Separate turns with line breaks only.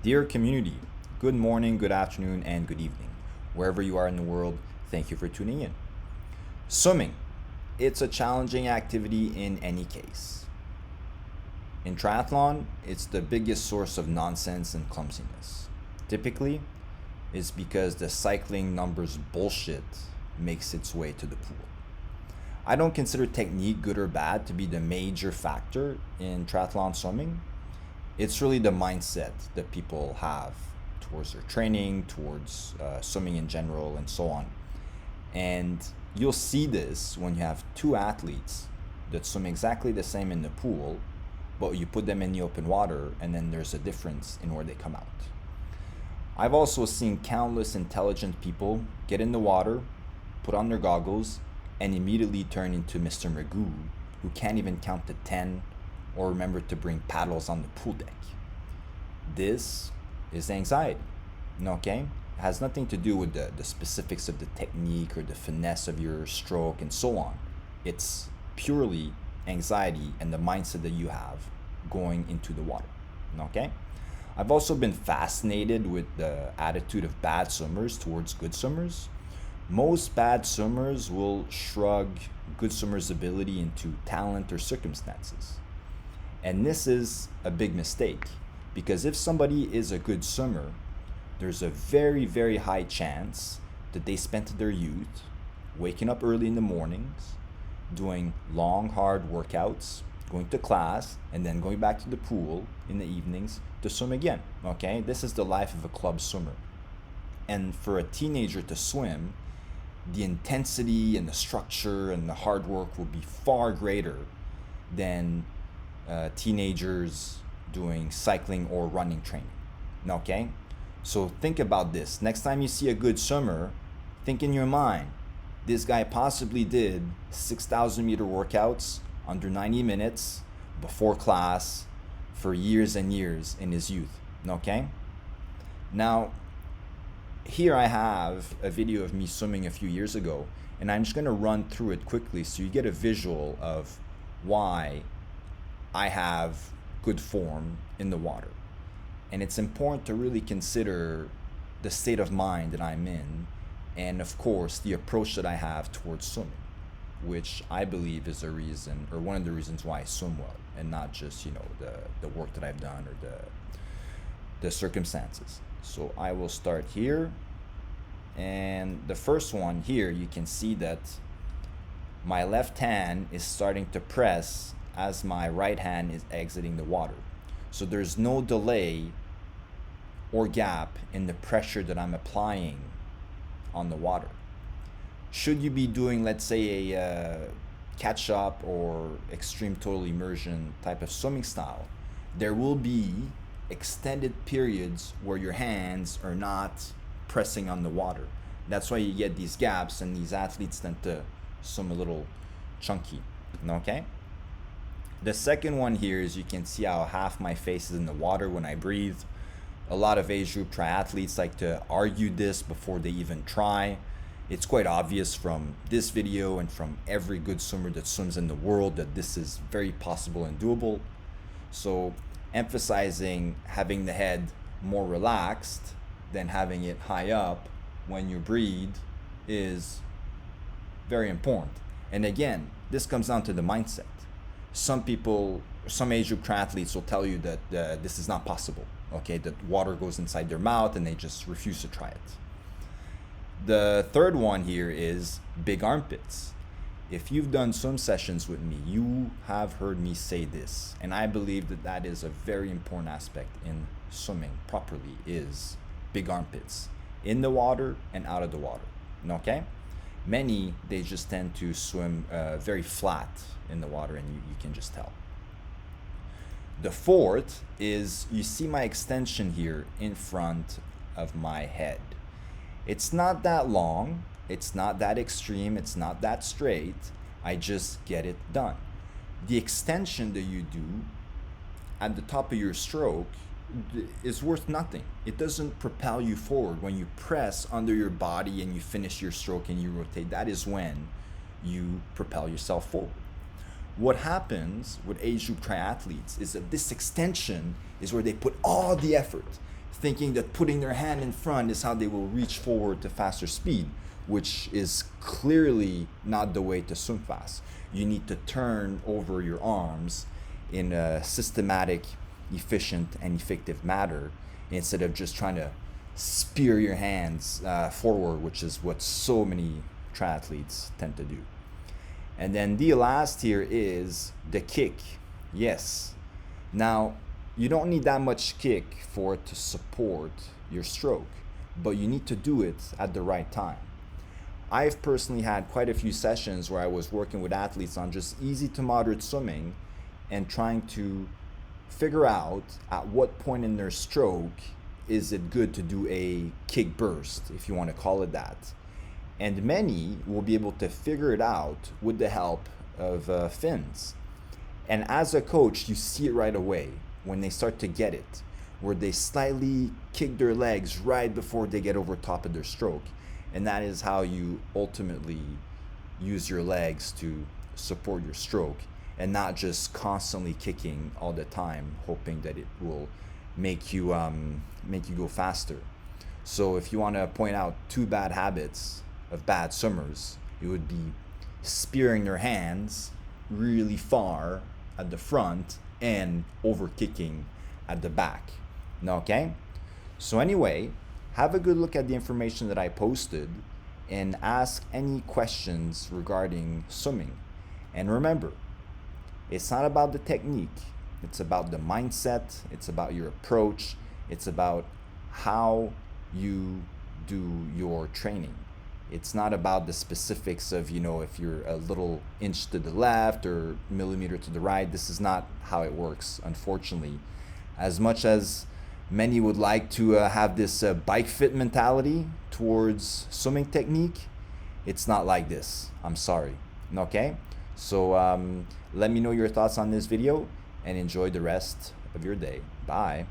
Dear community, good morning, good afternoon, and good evening. Wherever you are in the world, thank you for tuning in. Swimming. It's a challenging activity in any case. In triathlon, it's the biggest source of nonsense and clumsiness. Typically, it's because the cycling numbers bullshit makes its way to the pool. I don't consider technique, good or bad, to be the major factor in triathlon swimming. It's really the mindset that people have towards their training, towards swimming in general, and so on. And you'll see this when you have two athletes that swim exactly the same in the pool, but you put them in the open water, and then there's a difference in where they come out. I've also seen countless intelligent people get in the water, put on their goggles, and immediately turn into Mr. Magoo, who can't even count to 10 or remember to bring paddles on the pool deck. This is anxiety, okay? It has nothing to do with the specifics of the technique or the finesse of your stroke and so on. It's purely anxiety and the mindset that you have going into the water, okay? I've also been fascinated with the attitude of bad swimmers towards good swimmers. Most bad swimmers will shrug good swimmers' ability into talent or circumstances. And this is a big mistake because if somebody is a good swimmer, there's a very, very high chance that they spent their youth waking up early in the mornings, doing long, hard workouts, going to class, and then going back to the pool in the evenings to swim again. Okay? This is the life of a club swimmer. And for a teenager to swim, the intensity and the structure and the hard work will be far greater than teenagers doing cycling or running training. Okay? So think about this. Next time you see a good swimmer, think in your mind, this guy possibly did 6,000 meter workouts under 90 minutes before class for years and years in his youth. Okay? Now, here I have a video of me swimming a few years ago, and I'm just going to run through it quickly so you get a visual of why I have good form in the water. And it's important to really consider the state of mind that I'm in, and of course the approach that I have towards swimming, which I believe is a reason, or one of the reasons why I swim well, and not just the work that I've done or the circumstances. So I will start here, and the first one here, you can see that my left hand is starting to press as my right hand is exiting the water. So there's no delay or gap in the pressure that I'm applying on the water. Should you be doing, let's say, a catch up or extreme total immersion type of swimming style, there will be extended periods where your hands are not pressing on the water. That's why you get these gaps, and these athletes tend to swim a little chunky. Okay? The second one here is you can see how half my face is in the water when I breathe. A lot of age group triathletes like to argue this before they even try. It's quite obvious from this video and from every good swimmer that swims in the world that this is very possible and doable. So emphasizing having the head more relaxed than having it high up when you breathe is very important. And again, this comes down to the mindset. Some people, some age group triathletes will tell you that this is not possible, okay, that water goes inside their mouth and they just refuse to try it. The third one here is big armpits. If you've done swim sessions with me, you have heard me say this, and I believe that that is a very important aspect in swimming properly, is big armpits in the water and out of the water. Okay? Many, they just tend to swim very flat in the water, and you can just tell. The fourth is, you see my extension here in front of my head. It's not that long, it's not that extreme, it's not that straight. I just get it done. The extension that you do at the top of your stroke is worth nothing. It doesn't propel you forward. When you press under your body and you finish your stroke and you rotate, that is when you propel yourself forward. What happens with age group triathletes is that this extension is where they put all the effort. thinking that putting their hand in front is how they will reach forward to faster speed, which is clearly not the way to swim fast. You need to turn over your arms in a systematic, efficient, and effective manner instead of just trying to spear your hands forward, which is what so many triathletes tend to do. And then the last here is the kick. Yes. Now, you don't need that much kick for it to support your stroke, but you need to do it at the right time. I've personally had quite a few sessions where I was working with athletes on just easy to moderate swimming and trying to figure out at what point in their stroke is it good to do a kick burst, if you want to call it that. And many will be able to figure it out with the help of fins. And as a coach, you see it right away when they start to get it, where they slightly kick their legs right before they get over top of their stroke. And that is how you ultimately use your legs to support your stroke, and not just constantly kicking all the time, hoping that it will make you go faster. So if you want to point out two bad habits of bad swimmers, it would be spearing their hands really far at the front and over kicking at the back. Okay? So anyway, have a good look at the information that I posted and ask any questions regarding swimming. And remember, it's not about the technique. It's about the mindset. It's about your approach. It's about how you do your training. It's not about the specifics of, if you're a little inch to the left or millimeter to the right. This is not how it works, unfortunately. As much as many would like to have this bike fit mentality towards swimming technique, it's not like this. I'm sorry. Okay? So let me know your thoughts on this video and enjoy the rest of your day. Bye.